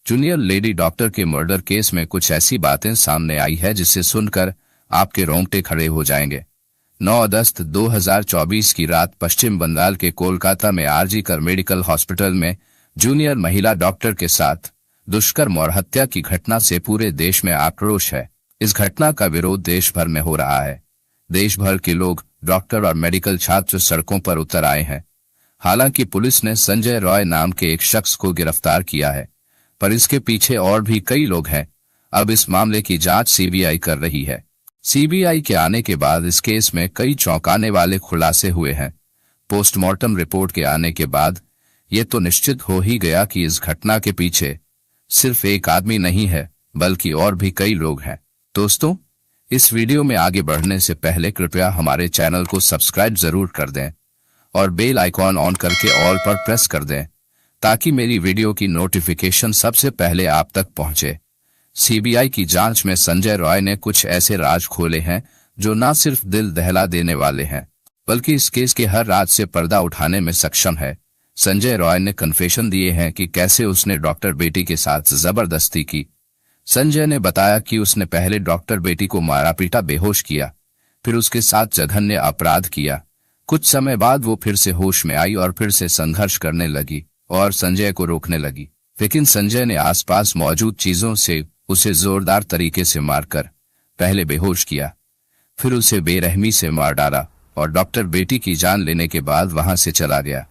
Junior lady doctor के murder case में कुछ ऐसी बातें सामने आई है जिसे सुनकर आपके रोंगटे खड़े हो जाएंगे। 9 अगस्त 2024 की रात पश्चिम बंगाल के कोलकाता में आरजी कर मेडिकल हॉस्पिटल में जूनियर महिला डॉक्टर के साथ दुष्कर्म और हत्या की घटना से पूरे देश में आक्रोश है। इस घटना का विरोध देश भर में हो रहा है। देश भर के लोग, डॉक्टर और मेडिकल छात्र सड़कों पर उतर आए हैं। हालांकि पुलिस ने संजय रॉय नाम के एक शख्स को गिरफ्तार किया है, पर इसके पीछे और भी कई लोग हैं। अब इस मामले की जांच सीबीआई कर रही है। सीबीआई के आने के बाद इस केस में कई चौंकाने वाले खुलासे हुए हैं। पोस्टमार्टम रिपोर्ट के आने के बाद ये तो निश्चित हो ही गया कि इस घटना के पीछे सिर्फ एक आदमी नहीं है, बल्कि और भी कई लोग हैं। दोस्तों, इस वीडियो में आगे बढ़ने से पहले कृपया हमारे चैनल को सब्सक्राइब जरूर कर दें और बेल आइकॉन ऑन करके ऑल पर प्रेस कर दें ताकि मेरी वीडियो की नोटिफिकेशन सबसे पहले आप तक पहुंचे। सीबीआई की जांच में संजय रॉय ने कुछ ऐसे राज खोले हैं जो न सिर्फ दिल दहला देने वाले हैं, बल्कि इस केस के हर राज से पर्दा उठाने में सक्षम है। संजय रॉय ने कन्फेशन दिए हैं कि कैसे उसने डॉक्टर बेटी के साथ जबरदस्ती की। संजय ने बताया कि उसने पहले डॉक्टर बेटी को मारा पीटा, बेहोश किया, फिर उसके साथ जघन्य अपराध किया। कुछ समय बाद वो फिर से होश में आई और फिर से संघर्ष करने लगी और संजय को रोकने लगी, लेकिन संजय ने आसपास मौजूद चीजों से उसे जोरदार तरीके से मारकर पहले बेहोश किया, फिर उसे बेरहमी से मार डाला और डॉक्टर बेटी की जान लेने के बाद वहां से चला गया।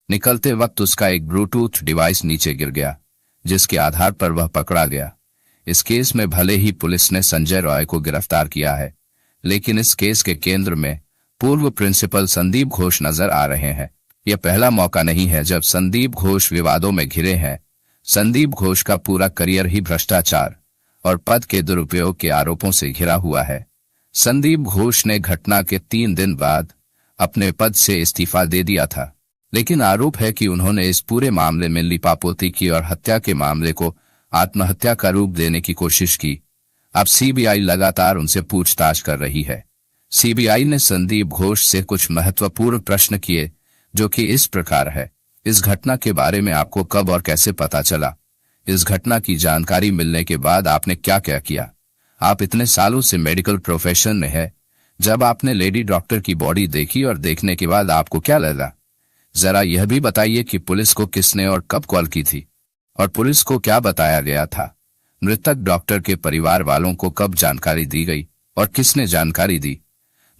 निकलते वक्त उसका एक ब्लूटूथ डिवाइस नीचे गिर गया, जिसके आधार पर वह पकड़ा गया। इस केस में भले ही पुलिस ने संजय रॉय को गिरफ्तार किया है, लेकिन इस केस के केंद्र में पूर्व प्रिंसिपल संदीप घोष नजर आ रहे हैं। यह पहला मौका नहीं है जब संदीप घोष विवादों में घिरे हैं। संदीप घोष का पूरा करियर ही भ्रष्टाचार और पद के दुरुपयोग के आरोपों से घिरा हुआ है। संदीप घोष ने घटना के 3 दिन बाद अपने पद से इस्तीफा दे दिया था, लेकिन आरोप है कि उन्होंने इस पूरे मामले में लिपापोती की और हत्या के मामले को आत्महत्या का रूप देने की कोशिश की। अब सीबीआई लगातार उनसे पूछताछ कर रही है। सीबीआई ने संदीप घोष से कुछ महत्वपूर्ण प्रश्न किए, जो कि इस प्रकार है। इस घटना के बारे में आपको कब और कैसे पता चला? इस घटना की जानकारी मिलने के बाद आपने क्या क्या किया? आप इतने सालों से मेडिकल प्रोफेशन में है, जब आपने लेडी डॉक्टर की बॉडी देखी और देखने के बाद आपको क्या लगा? जरा यह भी बताइए कि पुलिस को किसने और कब कॉल की थी और पुलिस को क्या बताया गया था? मृतक डॉक्टर के परिवार वालों को कब जानकारी दी गई और किसने जानकारी दी?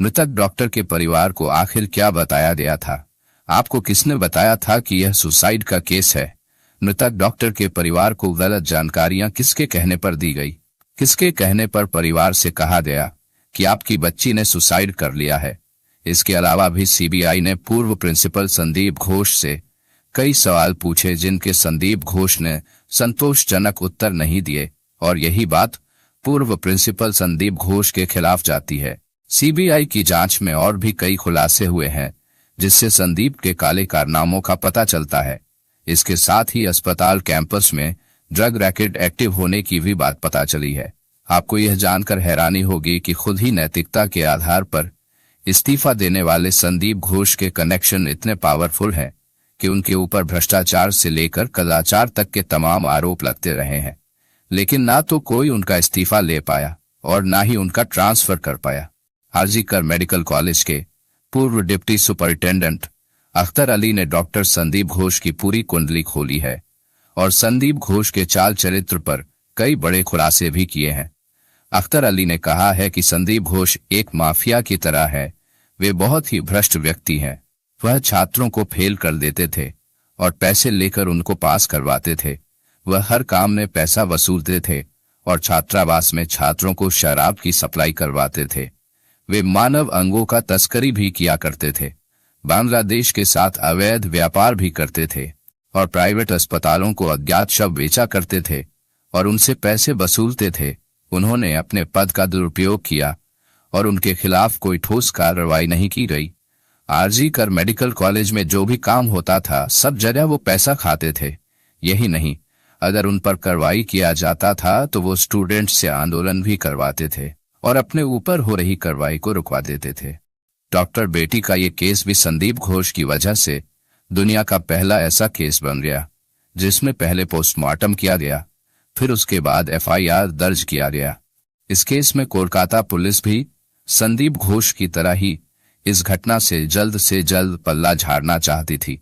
मृतक डॉक्टर के परिवार को आखिर क्या बताया गया था? आपको किसने बताया था कि यह सुसाइड का केस है? मृतक डॉक्टर के परिवार को गलत जानकारियां किसके कहने पर दी गई? किसके कहने पर परिवार से कहा गया कि आपकी बच्ची ने सुसाइड कर लिया है? इसके अलावा भी सीबीआई ने पूर्व प्रिंसिपल संदीप घोष से कई सवाल पूछे, जिनके संदीप घोष ने संतोषजनक उत्तर नहीं दिए, और यही बात पूर्व प्रिंसिपल संदीप घोष के खिलाफ जाती है। सीबीआई की जांच में और भी कई खुलासे हुए हैं, जिससे संदीप के काले कारनामों का पता चलता है। इसके साथ ही अस्पताल कैंपस में ड्रग रैकेट एक्टिव होने की भी बात पता चली है। आपको यह जानकर हैरानी होगी कि खुद ही नैतिकता के आधार पर इस्तीफा देने वाले संदीप घोष के कनेक्शन इतने पावरफुल हैं कि उनके ऊपर भ्रष्टाचार से लेकर कदाचार तक के तमाम आरोप लगते रहे हैं, लेकिन ना तो कोई उनका इस्तीफा ले पाया और ना ही उनका ट्रांसफर कर पाया। आरजी कर मेडिकल कॉलेज के पूर्व डिप्टी सुपरिटेंडेंट अख्तर अली ने डॉक्टर संदीप घोष की पूरी कुंडली खोली है और संदीप घोष के चाल चरित्र पर कई बड़े खुलासे भी किए हैं। अख्तर अली ने कहा है कि संदीप घोष एक माफिया की तरह है। वे बहुत ही भ्रष्ट व्यक्ति हैं। वह छात्रों को फेल कर देते थे और पैसे लेकर उनको पास करवाते थे। वह हर काम में पैसा वसूलते थे और छात्रावास में छात्रों को शराब की सप्लाई करवाते थे। वे मानव अंगों का तस्करी भी किया करते थे, बांग्लादेश के साथ अवैध व्यापार भी करते थे और प्राइवेट अस्पतालों को अज्ञात शव बेचा करते थे और उनसे पैसे वसूलते थे। उन्होंने अपने पद का दुरुपयोग किया और उनके खिलाफ कोई ठोस कार्रवाई नहीं की गई। आरजी कर मेडिकल कॉलेज में जो भी काम होता था, सब जगह वो पैसा खाते थे। यही नहीं, अगर उन पर कार्रवाई किया जाता था तो वो स्टूडेंट्स से आंदोलन भी करवाते थे और अपने ऊपर हो रही कार्रवाई को रुकवा देते थे। डॉक्टर बेटी का ये केस भी संदीप घोष की वजह से दुनिया का पहला ऐसा केस बन गया जिसमें पहले पोस्टमार्टम किया गया, फिर उसके बाद एफआईआर दर्ज किया गया। इस केस में कोलकाता पुलिस भी संदीप घोष की तरह ही इस घटना से जल्द पल्ला झाड़ना चाहती थी।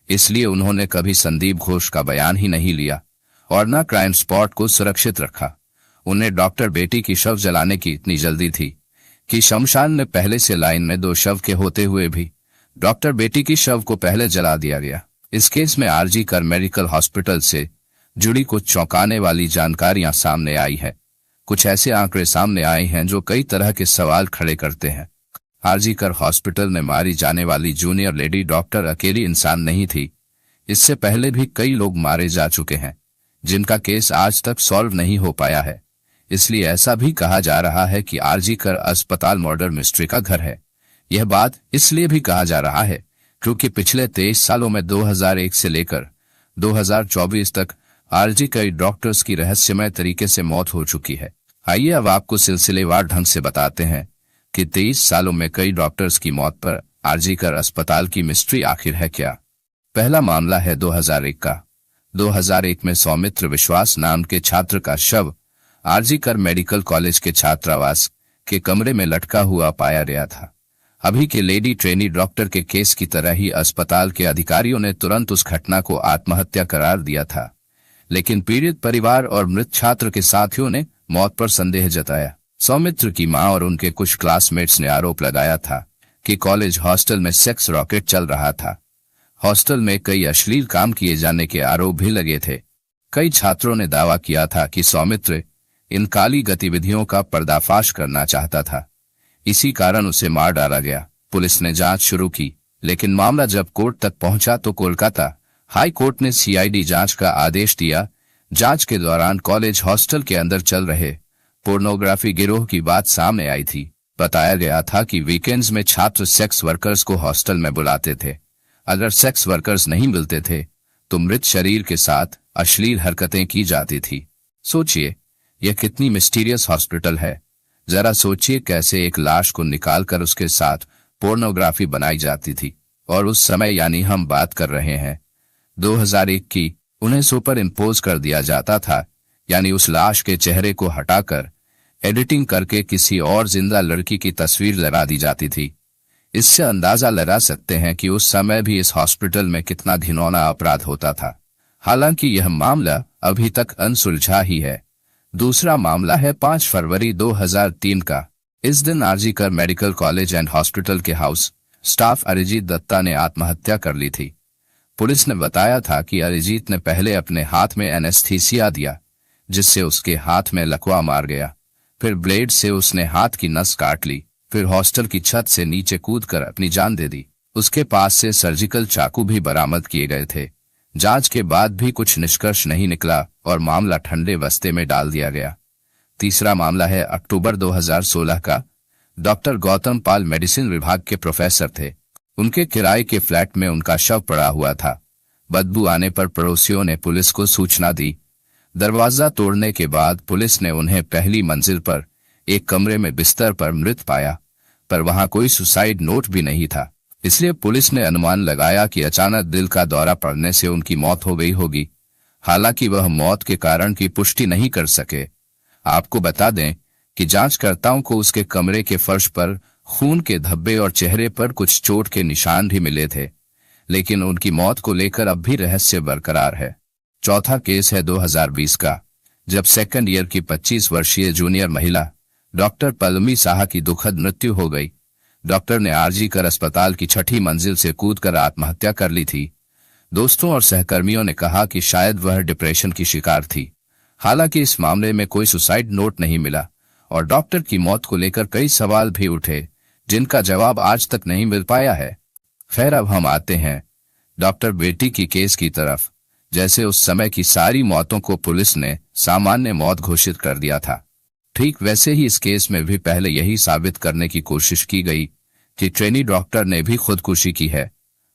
इसलिए उन्होंने कभी संदीप घोष का बयान ही नहीं लिया और न क्राइम स्पॉट को सुरक्षित रखा। उन्हें डॉक्टर बेटी की शव जलाने की इतनी जल्दी थी कि शमशान में पहले से लाइन में 2 शव के होते हुए भी डॉक्टर बेटी की शव को पहले जला दिया गया। इस केस में आरजी कर मेडिकल हॉस्पिटल से जुड़ी कुछ चौंकाने वाली जानकारियां सामने आई है। कुछ ऐसे आंकड़े सामने आए हैं जो कई तरह के सवाल खड़े करते हैं। आरजी कर हॉस्पिटल में मारी जाने वाली जूनियर लेडी डॉक्टर अकेली इंसान नहीं थी। इससे पहले भी कई लोग मारे जा चुके हैं जिनका केस आज तक सॉल्व नहीं हो पाया है। इसलिए ऐसा भी कहा जा रहा है कि आरजी कर अस्पताल मर्डर मिस्ट्री का घर है। यह बात इसलिए भी कहा जा रहा है क्योंकि पिछले 23 सालों में 2001 से लेकर 2024 तक आरजी कई डॉक्टर्स की रहस्यमय तरीके से मौत हो चुकी है। आइए अब आपको सिलसिलेवार ढंग से बताते हैं कि 23 सालों में कई डॉक्टर्स की मौत पर आरजी कर अस्पताल की मिस्ट्री आखिर है क्या। पहला मामला है 2001 का। 2001 में सौमित्र विश्वास नाम के छात्र का शव आरजी कर मेडिकल कॉलेज के छात्रावास के कमरे में लटका हुआ पाया गया था। अभी के लेडी ट्रेनी डॉक्टर के केस की तरह ही अस्पताल के अधिकारियों ने तुरंत उस घटना को आत्महत्या करार दिया था, लेकिन पीड़ित परिवार और मृत छात्र के साथियों ने मौत पर संदेह जताया। सौमित्र की मां और उनके कुछ क्लासमेट्स ने आरोप लगाया था कि कॉलेज हॉस्टल में सेक्स रॉकेट चल रहा था। हॉस्टल में कई अश्लील काम किए जाने के आरोप भी लगे थे। कई छात्रों ने दावा किया था कि सौमित्र इन काली गतिविधियों का पर्दाफाश करना चाहता था, इसी कारण उसे मार डाला गया। पुलिस ने जांच शुरू की, लेकिन मामला जब कोर्ट तक पहुंचा तो कोलकाता हाई कोर्ट ने सीआईडी जांच का आदेश दिया। जांच के दौरान कॉलेज हॉस्टल के अंदर चल रहे पोर्नोग्राफी गिरोह की बात सामने आई थी। बताया गया था कि वीकेंड्स में छात्र सेक्स वर्कर्स को हॉस्टल में बुलाते थे। अगर सेक्स वर्कर्स नहीं मिलते थे तो मृत शरीर के साथ अश्लील हरकतें की जाती थी। सोचिए, यह कितनी मिस्टीरियस हॉस्पिटल है। जरा सोचिए कैसे एक लाश को निकालकर उसके साथ पोर्नोग्राफी बनाई जाती थी। और उस समय यानी हम बात कर रहे हैं 2001 की, उन्हें सुपर इम्पोज कर दिया जाता था, यानी उस लाश के चेहरे को हटाकर एडिटिंग करके किसी और जिंदा लड़की की तस्वीर लगा दी जाती थी। इससे अंदाजा लगा सकते हैं कि उस समय भी इस हॉस्पिटल में कितना घिनौना अपराध होता था। हालांकि यह मामला अभी तक अनसुलझा ही है। दूसरा मामला है 5 फरवरी 2003 का। इस दिन आरजी कर मेडिकल कॉलेज एंड हॉस्पिटल के हाउस स्टाफ अरिजीत दत्ता ने आत्महत्या कर ली थी। पुलिस ने बताया था कि अरिजीत ने पहले अपने हाथ में एनेस्थीसिया दिया, जिससे उसके हाथ में लकवा मार गया। फिर ब्लेड से उसने हाथ की नस काट ली। फिर हॉस्टल की छत से नीचे कूदकर अपनी जान दे दी। उसके पास से सर्जिकल चाकू भी बरामद किए गए थे। जांच के बाद भी कुछ निष्कर्ष नहीं निकला और मामला ठंडे बस्ते में डाल दिया गया। तीसरा मामला है अक्टूबर 2016 का। डॉक्टर गौतम पाल मेडिसिन विभाग के प्रोफेसर थे। उनके किराए के फ्लैट में उनका शव पड़ा हुआ था। बदबू आने पर पड़ोसियों ने पुलिस को सूचना दी। दरवाजा तोड़ने के बाद पुलिस ने उन्हें पहली मंजिल पर एक कमरे में बिस्तर पर मृत पाया, पर वहां कोई सुसाइड नोट भी नहीं था। इसलिए पुलिस ने अनुमान लगाया कि अचानक दिल का दौरा पड़ने से उनकी मौत हो गई होगी। हालांकि वह मौत के कारण की पुष्टि नहीं कर सके। आपको बता दें कि जांचकर्ताओं को उसके कमरे के फर्श पर खून के धब्बे और चेहरे पर कुछ चोट के निशान भी मिले थे, लेकिन उनकी मौत को लेकर अब भी रहस्य बरकरार है। चौथा केस है 2020 का, जब सेकंड ईयर की 25 वर्षीय जूनियर महिला डॉक्टर पल्लवी साहा की दुखद मृत्यु हो गई। डॉक्टर ने आरजी कर अस्पताल की 6ठी मंजिल से कूदकर आत्महत्या कर ली थी। दोस्तों और सहकर्मियों ने कहा कि शायद वह डिप्रेशन की शिकार थी। हालांकि इस मामले में कोई सुसाइड नोट नहीं मिला और डॉक्टर की मौत को लेकर कई सवाल भी उठे, जिनका जवाब आज तक नहीं मिल पाया है। खैर, अब हम आते हैं डॉक्टर बेटी की केस की तरफ। जैसे उस समय की सारी मौतों को पुलिस ने सामान्य मौत घोषित कर दिया था, ठीक वैसे ही इस केस में भी पहले यही साबित करने की कोशिश की गई कि ट्रेनी डॉक्टर ने भी खुदकुशी की है।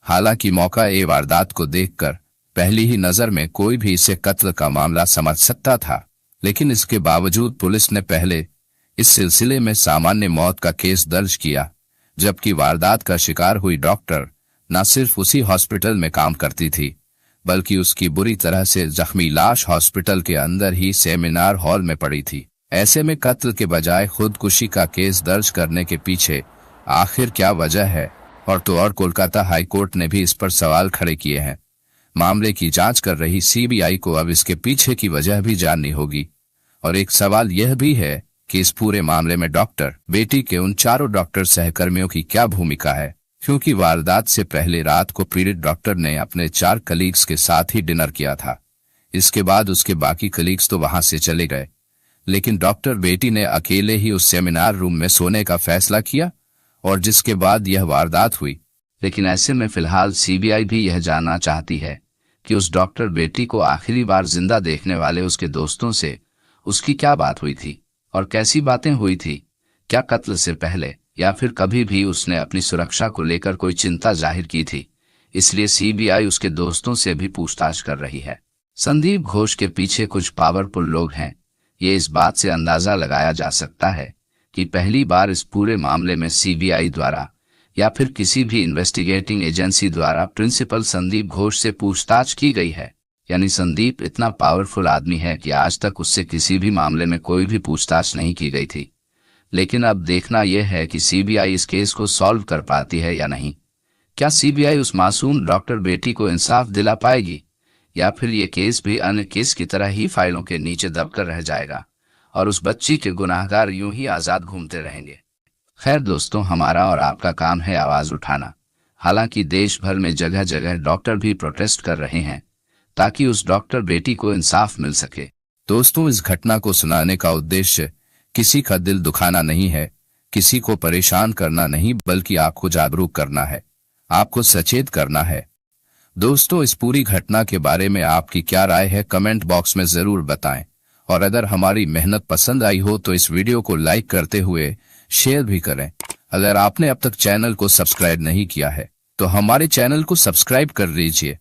हालांकि मौका ए वारदात को देखकर पहली ही नजर में कोई भी इसे कत्ल का मामला समझ सकता था, लेकिन इसके बावजूद पुलिस ने पहले इस सिलसिले में सामान्य मौत का केस दर्ज किया, जबकि वारदात का शिकार हुई डॉक्टर न सिर्फ उसी हॉस्पिटल में काम करती थी बल्कि उसकी बुरी तरह से जख्मी लाश हॉस्पिटल के अंदर ही सेमिनार हॉल में पड़ी थी। ऐसे में कत्ल के बजाय खुदकुशी का केस दर्ज करने के पीछे आखिर क्या वजह है, और तो और कोलकाता हाई कोर्ट ने भी इस पर सवाल खड़े किए हैं। मामले की जांच कर रही सीबीआई को अब इसके पीछे की वजह भी जाननी होगी। और एक सवाल यह भी है कि इस पूरे मामले में डॉक्टर बेटी के उन चारों डॉक्टर सहकर्मियों की क्या भूमिका है, क्योंकि वारदात से पहले रात को पीड़ित डॉक्टर ने अपने 4 कलीग्स के साथ ही डिनर किया था। इसके बाद उसके बाकी कलीग्स तो वहां से चले गए, लेकिन डॉक्टर बेटी ने अकेले ही उस सेमिनार रूम में सोने का फैसला किया, और जिसके बाद यह वारदात हुई। लेकिन ऐसे में फिलहाल सीबीआई भी यह जानना चाहती है कि उस डॉक्टर बेटी को आखिरी बार जिंदा देखने वाले उसके दोस्तों से उसकी क्या बात हुई थी और कैसी बातें हुई थी। क्या कत्ल से पहले या फिर कभी भी उसने अपनी सुरक्षा को लेकर कोई चिंता जाहिर की थी। इसलिए सीबीआई उसके दोस्तों से भी पूछताछ कर रही है। संदीप घोष के पीछे कुछ पावरफुल लोग हैं। ये इस बात से अंदाजा लगाया जा सकता है कि पहली बार इस पूरे मामले में सीबीआई द्वारा या फिर किसी भी इन्वेस्टिगेटिंग एजेंसी द्वारा प्रिंसिपल संदीप घोष से पूछताछ की गई है। यानी संदीप इतना पावरफुल आदमी है कि आज तक उससे किसी भी मामले में कोई भी पूछताछ नहीं की गई थी। लेकिन अब देखना यह है कि सीबीआई इस केस को सॉल्व कर पाती है या नहीं। क्या सीबीआई उस मासूम डॉक्टर बेटी को इंसाफ दिला पाएगी, या फिर ये केस भी अन्य केस की तरह ही फाइलों के नीचे दबकर रह जाएगा और उस बच्ची के गुनाहगार यूं ही आजाद घूमते रहेंगे। खैर दोस्तों, हमारा और आपका काम है आवाज उठाना। हालांकि देश भर में जगह जगह डॉक्टर भी प्रोटेस्ट कर रहे हैं ताकि उस डॉक्टर बेटी को इंसाफ मिल सके। दोस्तों, इस घटना को सुनाने का उद्देश्य किसी का दिल दुखाना नहीं है, किसी को परेशान करना नहीं, बल्कि आपको जागरूक करना है, आपको सचेत करना है। दोस्तों, इस पूरी घटना के बारे में आपकी क्या राय है, कमेंट बॉक्स में जरूर बताएं। और अगर हमारी मेहनत पसंद आई हो तो इस वीडियो को लाइक करते हुए शेयर भी करें। अगर आपने अब तक चैनल को सब्सक्राइब नहीं किया है तो हमारे चैनल को सब्सक्राइब कर लीजिए